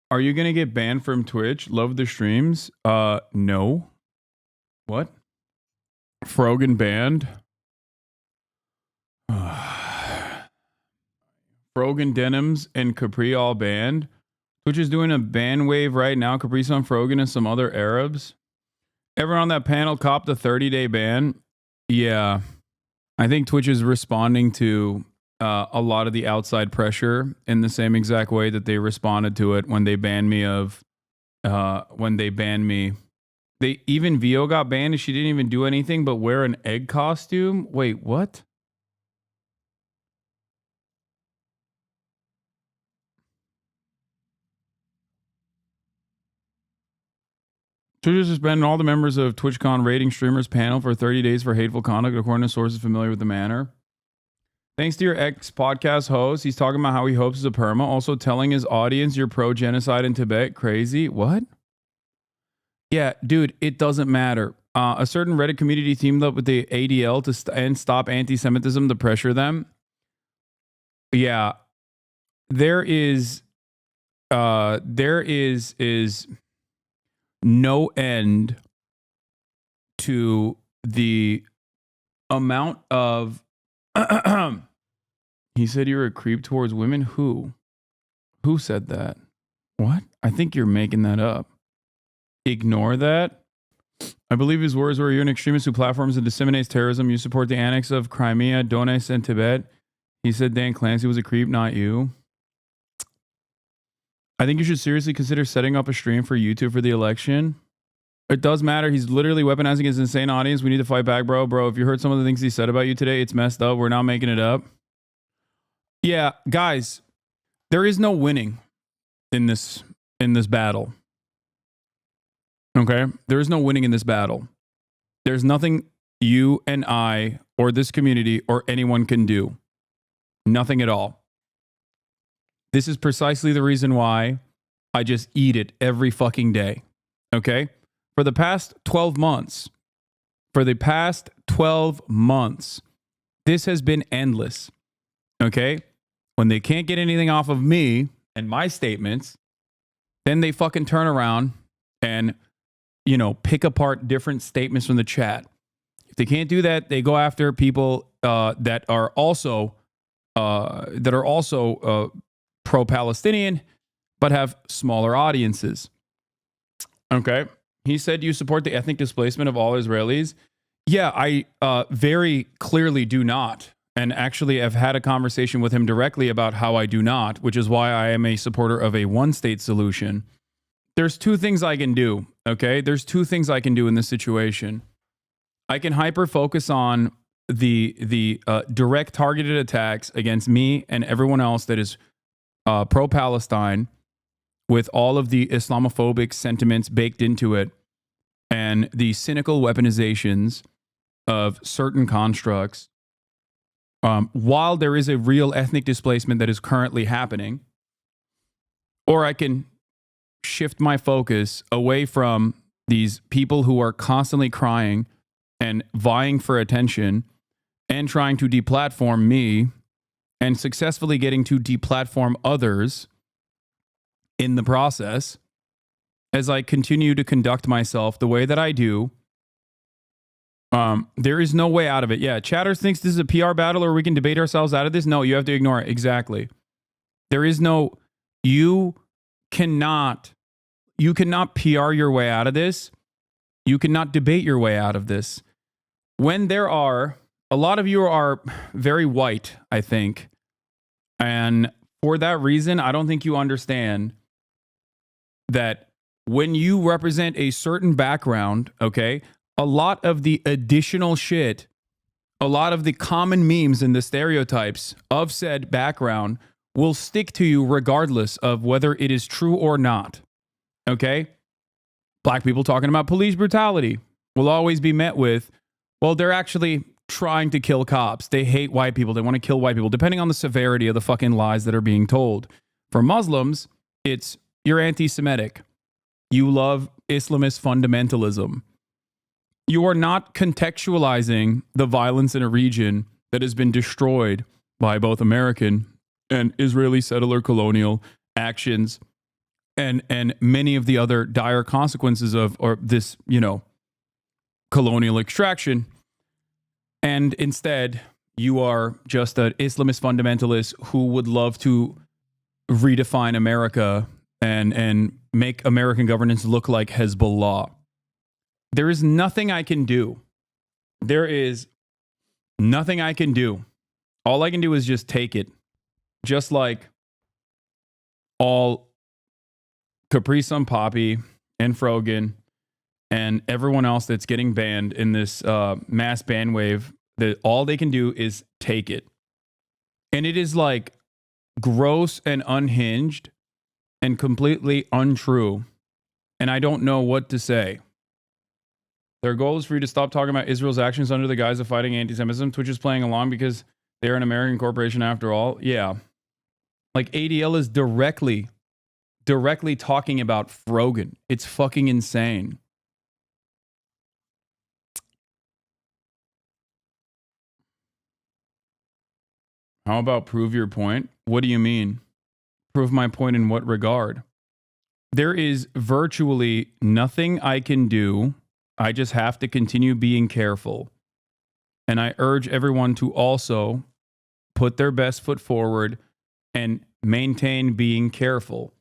Are you gonna get banned from Twitch? Love the streams. No. What? Frogan banned? Frogan Denims and Capri all banned. Twitch is doing a ban wave right now. Capri Sun, Frogan, and some other Arabs. Everyone on that panel copped a 30-day ban. Yeah. I think Twitch is responding to a lot of the outside pressure in the same exact way that they responded to it when they banned me They even Vio got banned and she didn't even do anything but wear an egg costume. Wait, what? Twitch is suspending all the members of TwitchCon rating streamers panel for 30 days for hateful conduct, according to sources familiar with the matter. Thanks to your ex-podcast host, he's talking about how he hopes is a perma, also telling his audience you're pro-genocide in Tibet. Crazy. What? Yeah, dude, it doesn't matter. A certain Reddit community teamed up with the ADL to stop anti-Semitism to pressure them. Yeah, there is no end to the amount of he said you're a creep towards women. Who said that? What? I think you're making that up. Ignore that. I believe his words were, you're an extremist who platforms and disseminates terrorism. You support the annex of Crimea, Donetsk, and Tibet. He said Dan Clancy was a creep, not you. I think you should seriously consider setting up a stream for YouTube for the election. It does matter. He's literally weaponizing his insane audience. We need to fight back, bro. Bro, if you heard some of the things he said about you today, it's messed up. We're not making it up. Yeah, guys, there is no winning in this battle. Okay? There is no winning in this battle. There's nothing you and I or this community or anyone can do. Nothing at all. This is precisely the reason why I just eat it every fucking day. Okay? For the past 12 months, this has been endless. Okay? When they can't get anything off of me and my statements, then they fucking turn around and, pick apart different statements from the chat. If they can't do that, they go after people that are also pro-Palestinian, but have smaller audiences. Okay. He said you support the ethnic displacement of all Israelis. Yeah, I very clearly do not. And actually, I've had a conversation with him directly about how I do not, which is why I am a supporter of a one-state solution. There's two things I can do, okay? There's two things I can do in this situation. I can hyper-focus on the direct targeted attacks against me and everyone else that is pro-Palestine with all of the Islamophobic sentiments baked into it and the cynical weaponizations of certain constructs while there is a real ethnic displacement that is currently happening. Or I can shift my focus away from these people who are constantly crying and vying for attention and trying to deplatform me and successfully getting to deplatform others in the process as I continue to conduct myself the way that I do. There is no way out of it. Yeah, Chatters thinks this is a PR battle or we can debate ourselves out of this. No, you have to ignore it. Exactly. There is no, you cannot PR your way out of this. You cannot debate your way out of this. When there are, a lot of you are very white, I think. And for that reason, I don't think you understand that when you represent a certain background, okay, a lot of the additional shit, a lot of the common memes and the stereotypes of said background will stick to you regardless of whether it is true or not. Okay? Black people talking about police brutality will always be met with, well, they're actually trying to kill cops. They hate white people. They want to kill white people, depending on the severity of the fucking lies that are being told. For Muslims, it's you're anti-Semitic. You love Islamist fundamentalism. You are not contextualizing the violence in a region that has been destroyed by both American and Israeli settler colonial actions and many of the other dire consequences of or this, colonial extraction. And instead, you are just an Islamist fundamentalist who would love to redefine America and make American governance look like Hezbollah. There is nothing I can do. There is nothing I can do. All I can do is just take it. Just like all Capri Sun Poppy and Frogan and everyone else that's getting banned in this mass ban wave, that all they can do is take it. And it is like gross and unhinged and completely untrue. And I don't know what to say. Their goal is for you to stop talking about Israel's actions under the guise of fighting anti-Semitism. Twitch is playing along because they're an American corporation after all. Yeah. Like ADL is directly talking about Frogan. It's fucking insane. How about prove your point? What do you mean? Prove my point in what regard? There is virtually nothing I can do. I just have to continue being careful. And I urge everyone to also put their best foot forward and maintain being careful.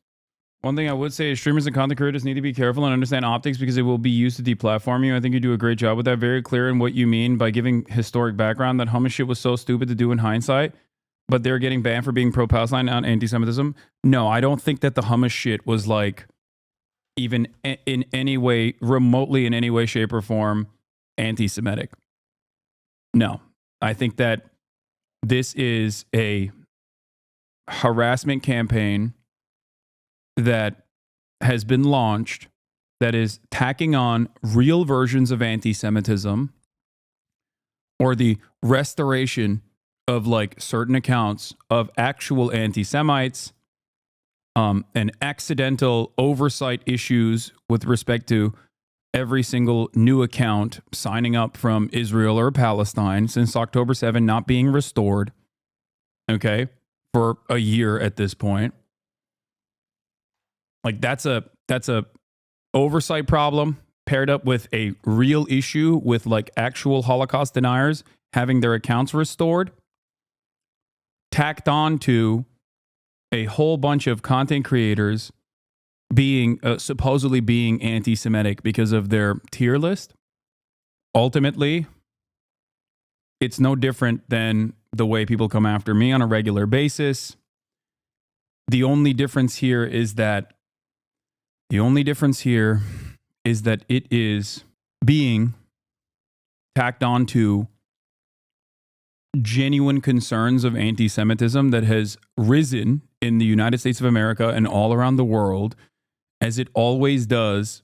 One thing I would say is streamers and content creators need to be careful and understand optics because it will be used to deplatform you. I think you do a great job with that. Very clear in what you mean by giving historic background. That hummus shit was so stupid to do in hindsight, but they're getting banned for being pro-Palestine and anti-Semitism. No, I don't think that the hummus shit was like even in any way, remotely in any way, shape, or form, anti-Semitic. No, I think that this is a harassment campaign that has been launched that is tacking on real versions of anti-Semitism or the restoration of like certain accounts of actual anti-Semites and accidental oversight issues with respect to every single new account signing up from Israel or Palestine since October 7 not being restored, okay, for a year at this point. Like that's a oversight problem paired up with a real issue with like actual Holocaust deniers having their accounts restored, tacked on to a whole bunch of content creators being supposedly being anti-Semitic because of their tier list. Ultimately, it's no different than the way people come after me on a regular basis. The only difference here is that it is being tacked onto genuine concerns of anti-Semitism that has risen in the United States of America and all around the world, as it always does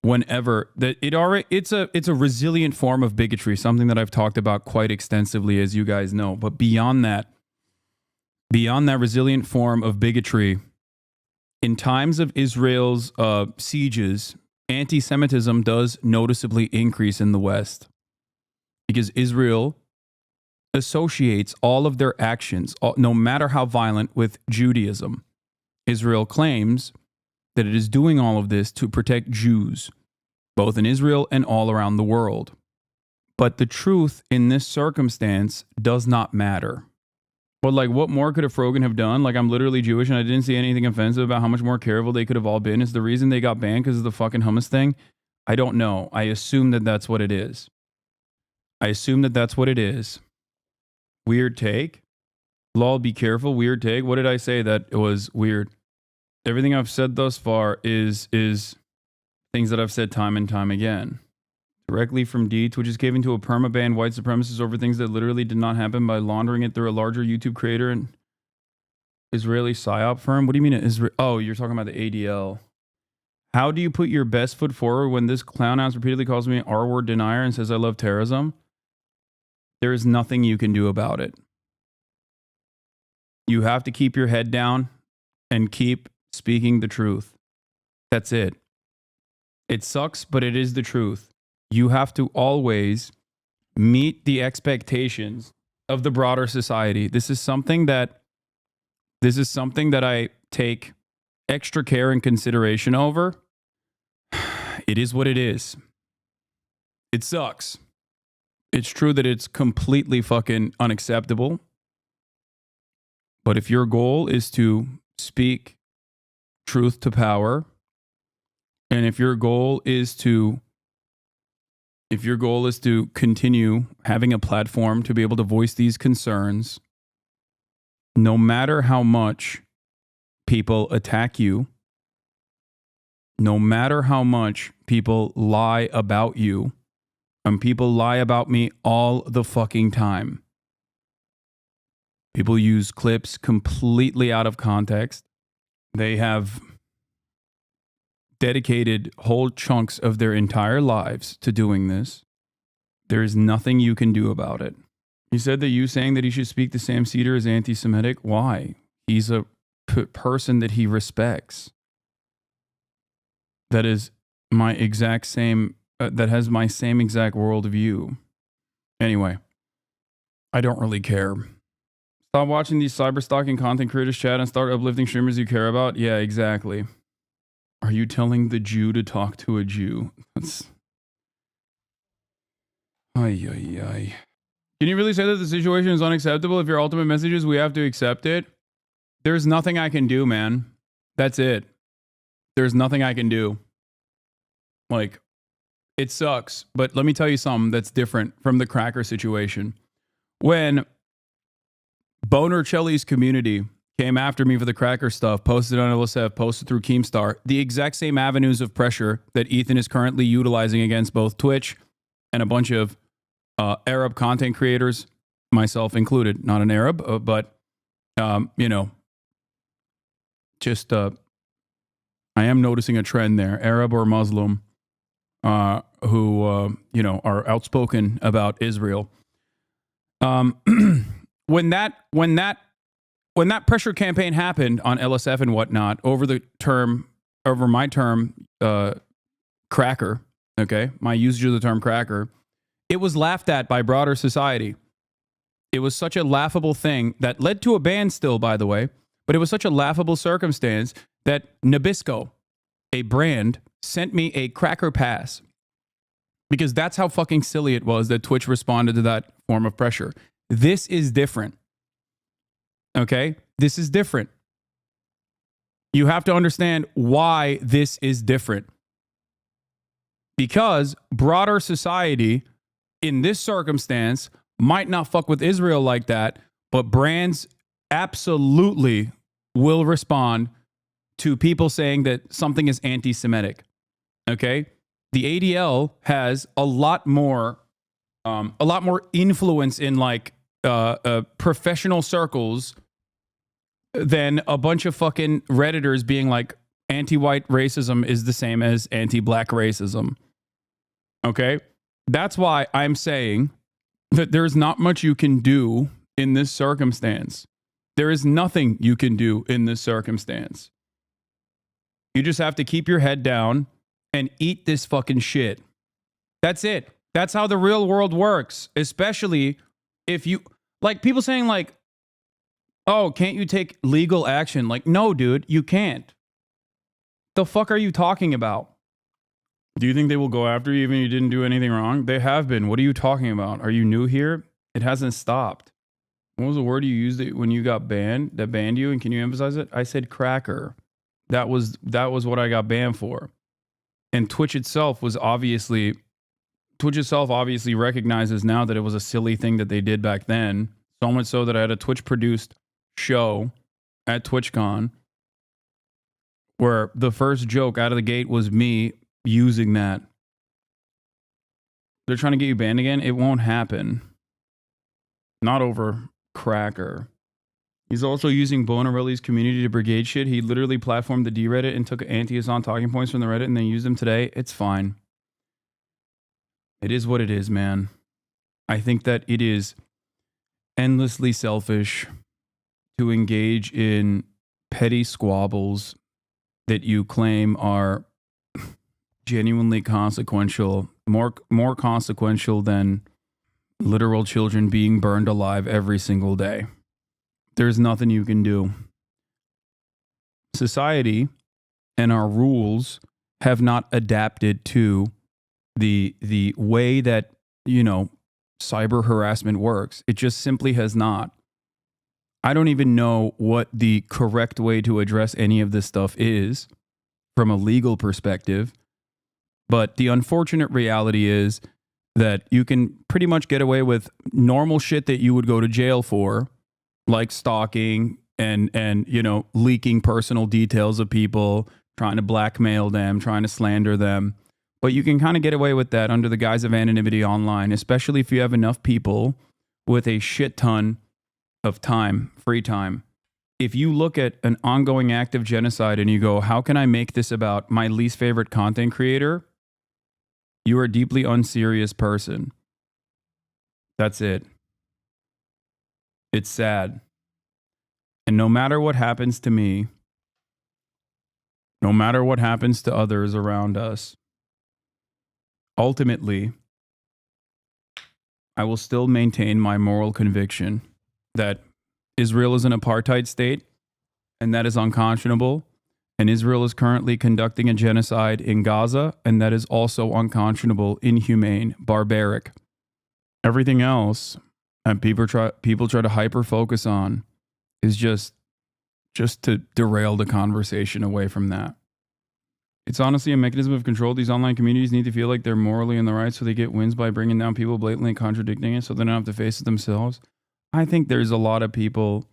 whenever that it's a resilient form of bigotry, something that I've talked about quite extensively, as you guys know. But beyond that resilient form of bigotry, in times of Israel's sieges, anti-Semitism does noticeably increase in the West because Israel associates all of their actions, no matter how violent, with Judaism. Israel claims that it is doing all of this to protect Jews, both in Israel and all around the world. But the truth in this circumstance does not matter. But like, what more could a Frogan have done? Like, I'm literally Jewish and I didn't see anything offensive about how much more careful they could have all been. Is the reason they got banned because of the fucking hummus thing? I don't know. I assume that that's what it is. Weird take. Lol, be careful. Weird take. What did I say that was weird? Everything I've said thus far is things that I've said time and time again. Directly from D, Twitch is caving to a perma-ban white supremacist over things that literally did not happen by laundering it through a larger YouTube creator and Israeli PSYOP firm. What do you mean Israel? Oh, you're talking about the ADL. How do you put your best foot forward when this clown ass repeatedly calls me an R-word denier and says I love terrorism? There is nothing you can do about it. You have to keep your head down and keep speaking the truth. That's it. It sucks, but it is the truth. You have to always meet the expectations of the broader society. This is something that I take extra care and consideration over, it is what it is. It sucks. It's true that it's completely fucking unacceptable. But if your goal is to speak truth to power, and if your goal is to continue having a platform to be able to voice these concerns, no matter how much people attack you, no matter how much people lie about you, and people lie about me all the fucking time. People use clips completely out of context. They have dedicated whole chunks of their entire lives to doing this. There is nothing you can do about it. He said that you saying that he should speak to Sam Cedar is anti-Semitic. Why? He's a person that he respects. That is my exact same, that has my same exact worldview. Anyway, I don't really care. Stop watching these cyber-stalking content creators chat and start uplifting streamers you care about. Yeah, exactly. Are you telling the Jew to talk to a Jew? That's... Ay, ay, ay. Can you really say that the situation is unacceptable? If your ultimate message is we have to accept it, there's nothing I can do, man. That's it. There's nothing I can do. Like, it sucks. But let me tell you something that's different from the cracker situation. When Boner Chelly's community came after me for the cracker stuff, posted on LSF, posted through Keemstar, the exact same avenues of pressure that Ethan is currently utilizing against both Twitch and a bunch of Arab content creators, myself included. Not an Arab, but, you know, just I am noticing a trend there, Arab or Muslim, who, you know, are outspoken about Israel. When that pressure campaign happened on LSF and whatnot over my term, cracker, okay, my usage of the term cracker, it was laughed at by broader society. It was such a laughable thing that led to a ban still, by the way, but it was such a laughable circumstance that Nabisco, a brand, sent me a cracker pass because that's how fucking silly it was that Twitch responded to that form of pressure. This is different. Okay? This is different. You have to understand why this is different. Because broader society in this circumstance might not fuck with Israel like that, but brands absolutely will respond to people saying that something is anti-Semitic. Okay? The ADL has a lot more influence in like professional circles than a bunch of fucking Redditors being like anti-white racism is the same as anti-black racism. Okay? That's why I'm saying that there's not much you can do in this circumstance. There is nothing you can do in this circumstance. You just have to keep your head down and eat this fucking shit. That's it. That's how the real world works. Especially if you, like people saying like, oh, can't you take legal action? Like, no, dude, you can't. The fuck are you talking about? Do you think they will go after you even if you didn't do anything wrong? They have been. What are you talking about? Are you new here? It hasn't stopped. What was the word you used when you got banned? That banned you? And can you emphasize it? I said cracker. That was what I got banned for. And Twitch itself obviously recognizes now that it was a silly thing that they did back then. So much so that I had a Twitch produced show at TwitchCon where the first joke out of the gate was me using that. They're trying to get you banned again. It won't happen. Not over cracker. He's also using Bonarelli's community to brigade shit. He literally platformed the D-Reddit and took anti-Hassan talking points from the Reddit and then used them today. It's fine. It is what it is, man. I think that it is endlessly selfish to engage in petty squabbles that you claim are genuinely consequential, more consequential than literal children being burned alive every single day. There's nothing you can do. Society and our rules have not adapted to the way that, you know, cyber harassment works. It just simply has not. I don't even know what the correct way to address any of this stuff is from a legal perspective. But the unfortunate reality is that you can pretty much get away with normal shit that you would go to jail for, like stalking and you know, leaking personal details of people, trying to blackmail them, trying to slander them. But you can kind of get away with that under the guise of anonymity online, especially if you have enough people with a shit ton of time, free time. If you look at an ongoing act of genocide and you go, how can I make this about my least favorite content creator? You are a deeply unserious person. That's it. It's sad. And no matter what happens to me, no matter what happens to others around us, ultimately, I will still maintain my moral conviction that Israel is an apartheid state, and that is unconscionable. And Israel is currently conducting a genocide in Gaza, and that is also unconscionable, inhumane, barbaric. Everything else, and people try to hyper focus on, is just to derail the conversation away from that. It's honestly a mechanism of control. These online communities need to feel like they're morally in the right, so they get wins by bringing down people blatantly contradicting it, so they don't have to face it themselves. I think there's a lot of people.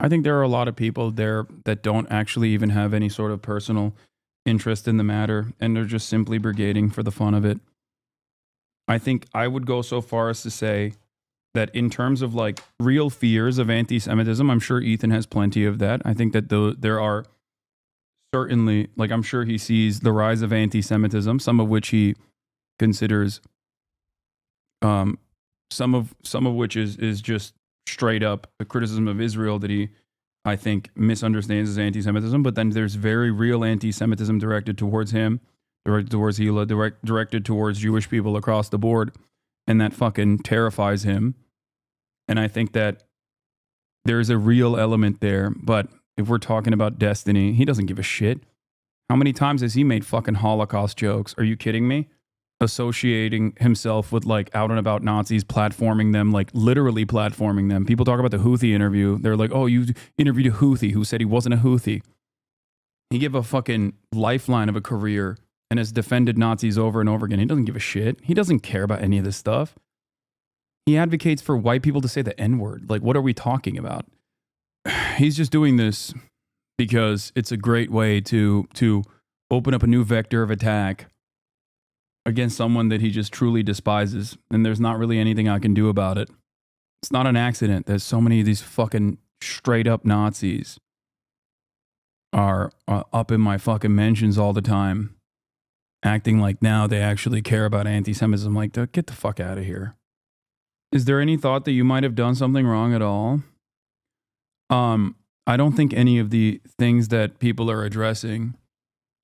I think there are a lot of people there that don't actually even have any sort of personal interest in the matter, and they're just simply brigading for the fun of it. I think I would go so far as to say that in terms of like real fears of anti-Semitism, I'm sure Ethan has plenty of that. I think that there are certainly, like, I'm sure he sees the rise of anti-Semitism, some of which he considers, some of which is just straight up a criticism of Israel that he, I think, misunderstands as anti-Semitism. But then there's very real anti-Semitism directed towards him, directed towards Hila, directed towards Jewish people across the board. And that fucking terrifies him. And I think that there's a real element there. But if we're talking about destiny, he doesn't give a shit. How many times has he made fucking Holocaust jokes? Are you kidding me? Associating himself with like out and about Nazis, platforming them, like literally platforming them. People talk about the Houthi interview. They're like, oh, you interviewed a Houthi who said he wasn't a Houthi. He gave a fucking lifeline of a career and has defended Nazis over and over again. He doesn't give a shit. He doesn't care about any of this stuff. He advocates for white people to say the N-word. Like, what are we talking about? He's just doing this because it's a great way to open up a new vector of attack against someone that he just truly despises. And there's not really anything I can do about it. It's not an accident that so many of these fucking straight up Nazis are up in my fucking mentions all the time, acting like now they actually care about anti-Semitism. Like, get the fuck out of here. Is there any thought that you might have done something wrong at all? I don't think any of the things that people are addressing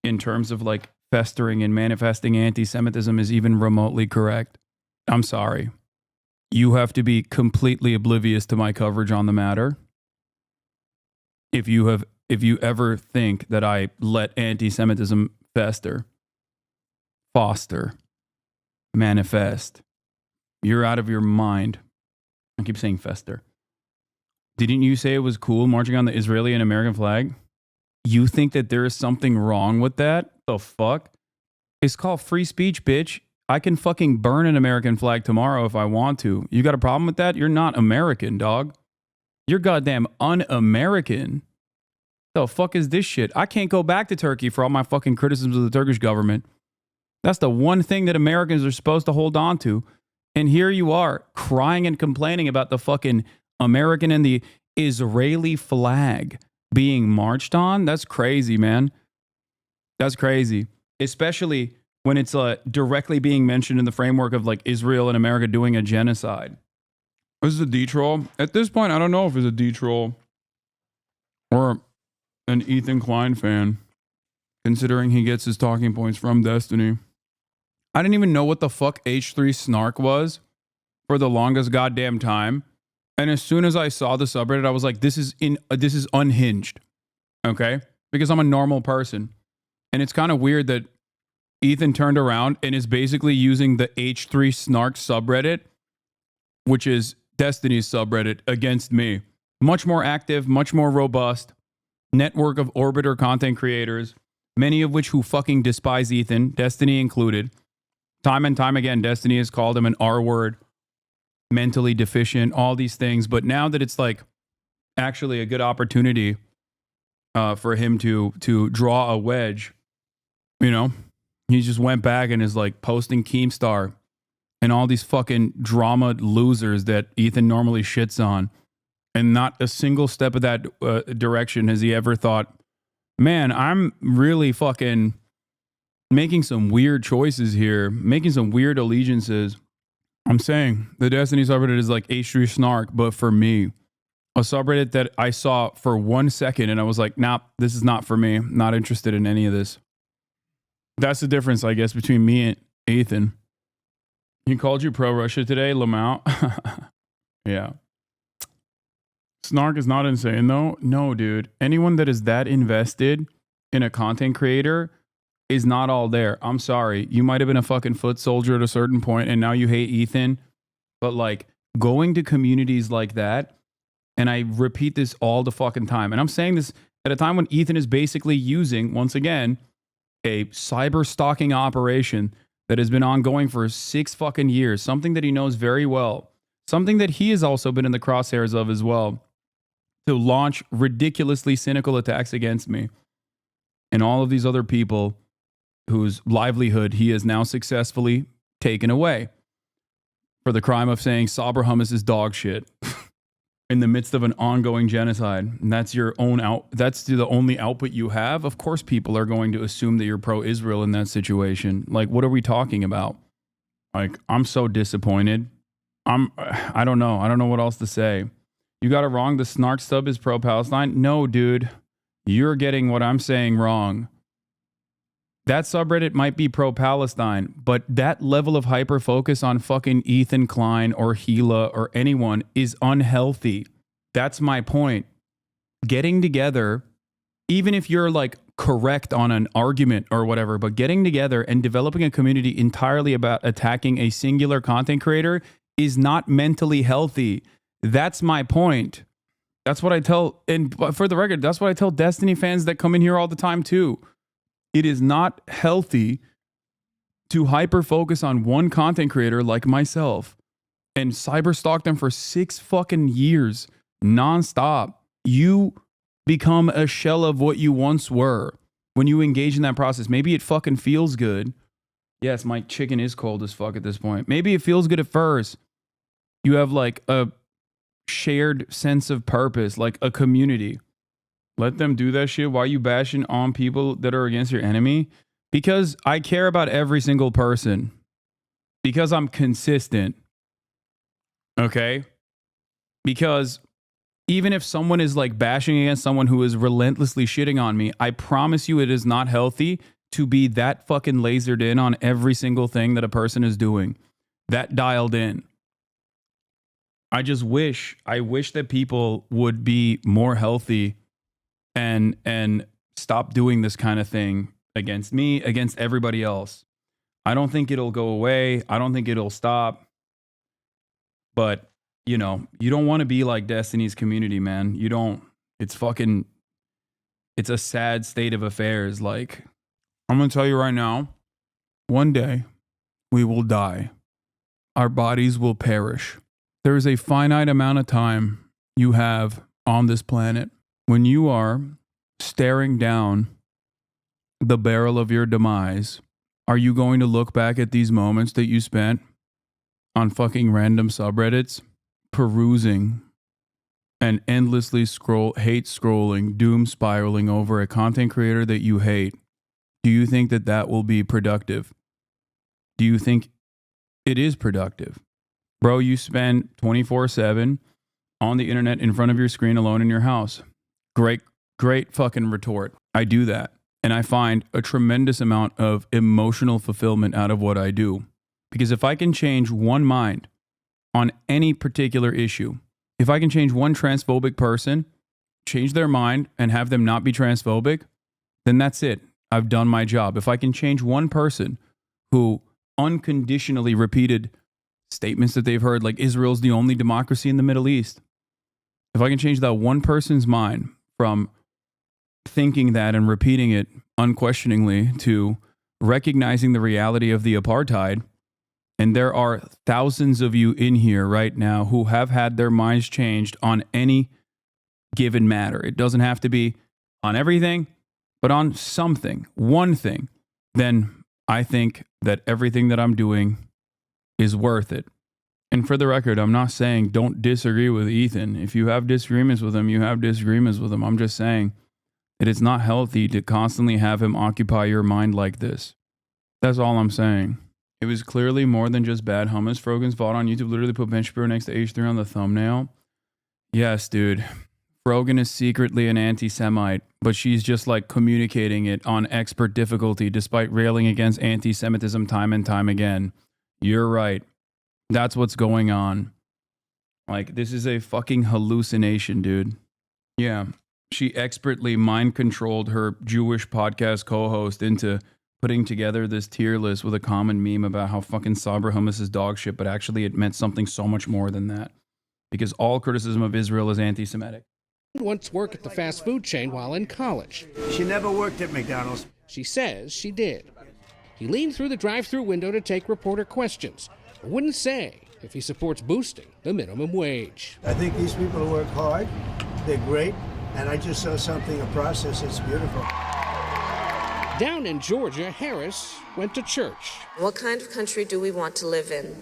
in terms of like festering and manifesting anti-Semitism is even remotely correct. I'm sorry. You have to be completely oblivious to my coverage on the matter. If you ever think that I let anti-Semitism fester, foster, manifest, you're out of your mind. I keep saying fester. Didn't you say it was cool marching on the Israeli and American flag? You think that there is something wrong with that? The fuck? It's called free speech, bitch. I can fucking burn an American flag tomorrow if I want to. You got a problem with that? You're not American, dog. You're goddamn un-American. The fuck is this shit? I can't go back to Turkey for all my fucking criticisms of the Turkish government. That's the one thing that Americans are supposed to hold on to. And here you are crying and complaining about the fucking American and the Israeli flag being marched on. That's crazy, man. That's crazy. Especially when it's directly being mentioned in the framework of like Israel and America doing a genocide. This is a D-troll. At this point, I don't know if it's a D-troll or an Ethan Klein fan, considering he gets his talking points from Destiny. I didn't even know what the fuck H3 snark was for the longest goddamn time. And as soon as I saw the subreddit, I was like, this is unhinged. Okay? because I'm a normal person. And it's kind of weird that Ethan turned around and is basically using the H3 Snark subreddit, which is Destiny's subreddit, against me. Much more active, much more robust network of orbiter content creators, many of which who fucking despise Ethan, Destiny included. Time and time again, Destiny has called him an R-word, mentally deficient, all these things. But now that it's like actually a good opportunity for him to draw a wedge, you know, he just went back and is like posting Keemstar and all these fucking drama losers that Ethan normally shits on. And not a single step of that direction has he ever thought, man, I'm really fucking making some weird choices here, making some weird allegiances. I'm saying the Destiny subreddit is like H3 Snark, but for me, a subreddit that I saw for 1 second and I was like, nah, this is not for me. Not interested in any of this. That's the difference, I guess, between me and Ethan. He called you pro-Russia today, Lamau. Yeah. Snark is not insane, though. No, dude. Anyone that is that invested in a content creator is not all there. I'm sorry. You might have been a fucking foot soldier at a certain point and now you hate Ethan. But like going to communities like that, and I repeat this all the fucking time, and I'm saying this at a time when Ethan is basically using, once again, a cyber stalking operation that has been ongoing for 6 fucking years, something that he knows very well, something that he has also been in the crosshairs of as well, to launch ridiculously cynical attacks against me and all of these other people whose livelihood he has now successfully taken away for the crime of saying Sabra hummus is dog shit in the midst of an ongoing genocide. And that's your own that's the only output you have. Of course, people are going to assume that you're pro-Israel in that situation. Like, what are we talking about? Like, I'm so disappointed. I don't know. I don't know what else to say. You got it wrong. The Snark sub is pro-Palestine. No, dude, you're getting what I'm saying wrong. That subreddit might be pro-Palestine, but that level of hyper-focus on fucking Ethan Klein or Gila or anyone is unhealthy. That's my point. Getting together, even if you're like correct on an argument or whatever, but getting together and developing a community entirely about attacking a singular content creator is not mentally healthy. That's my point. That's what I tell, and for the record, that's what I tell Destiny fans that come in here all the time too. It is not healthy to hyper focus on one content creator like myself and cyber stalk them for 6 fucking years nonstop. You become a shell of what you once were when you engage in that process. Maybe it fucking feels good. Yes, my chicken is cold as fuck at this point. Maybe it feels good at first. You have like a shared sense of purpose, like a community. Let them do that shit. Why are you bashing on people that are against your enemy? Because I care about every single person. Because I'm consistent. Okay? Because even if someone is like bashing against someone who is relentlessly shitting on me, I promise you it is not healthy to be that fucking lasered in on every single thing that a person is doing. That dialed in. I wish that people would be more healthy and stop doing this kind of thing against me, against everybody else. I don't think it'll go away. I don't think it'll stop. But, you know, you don't want to be like Destiny's community, man. You don't. It's a sad state of affairs. Like, I'm going to tell you right now, one day we will die. Our bodies will perish. There is a finite amount of time you have on this planet. When you are staring down the barrel of your demise, are you going to look back at these moments that you spent on fucking random subreddits, perusing and endlessly hate scrolling, doom spiraling over a content creator that you hate? Do you think that that will be productive? Do you think it is productive? Bro, you spend 24/7 on the internet in front of your screen alone in your house. Great fucking retort. I do that. And I find a tremendous amount of emotional fulfillment out of what I do. Because if I can change one mind on any particular issue, if I can change one transphobic person, change their mind and have them not be transphobic, then that's it. I've done my job. If I can change one person who unconditionally repeated statements that they've heard, like Israel's the only democracy in the Middle East, if I can change that one person's mind from thinking that and repeating it unquestioningly to recognizing the reality of the apartheid, and there are thousands of you in here right now who have had their minds changed on any given matter. It doesn't have to be on everything, but on something, one thing, then I think that everything that I'm doing is worth it. And for the record, I'm not saying don't disagree with Ethan. If you have disagreements with him, you have disagreements with him. I'm just saying that it's not healthy to constantly have him occupy your mind like this. That's all I'm saying. It was clearly more than just bad hummus. Frogan's VOD on YouTube literally put Ben Shapiro next to H3 on the thumbnail. Yes, dude. Frogan is secretly an anti-Semite, but she's just like communicating it on expert difficulty despite railing against anti-Semitism time and time again. You're right. That's what's going on. Like, this is a fucking hallucination, dude. Yeah. She expertly mind-controlled her Jewish podcast co-host into putting together this tier list with a common meme about how fucking Sabra hummus is dog shit, but actually it meant something so much more than that. Because all criticism of Israel is anti-Semitic. Once worked at the fast food chain while in college. She never worked at McDonald's. She says she did. He leaned through the drive-through window to take reporter questions, but wouldn't say if he supports boosting the minimum wage. I think these people work hard. They're great. And I just saw something, a process that's beautiful. Down in Georgia, Harris went to church. What kind of country do we want to live in?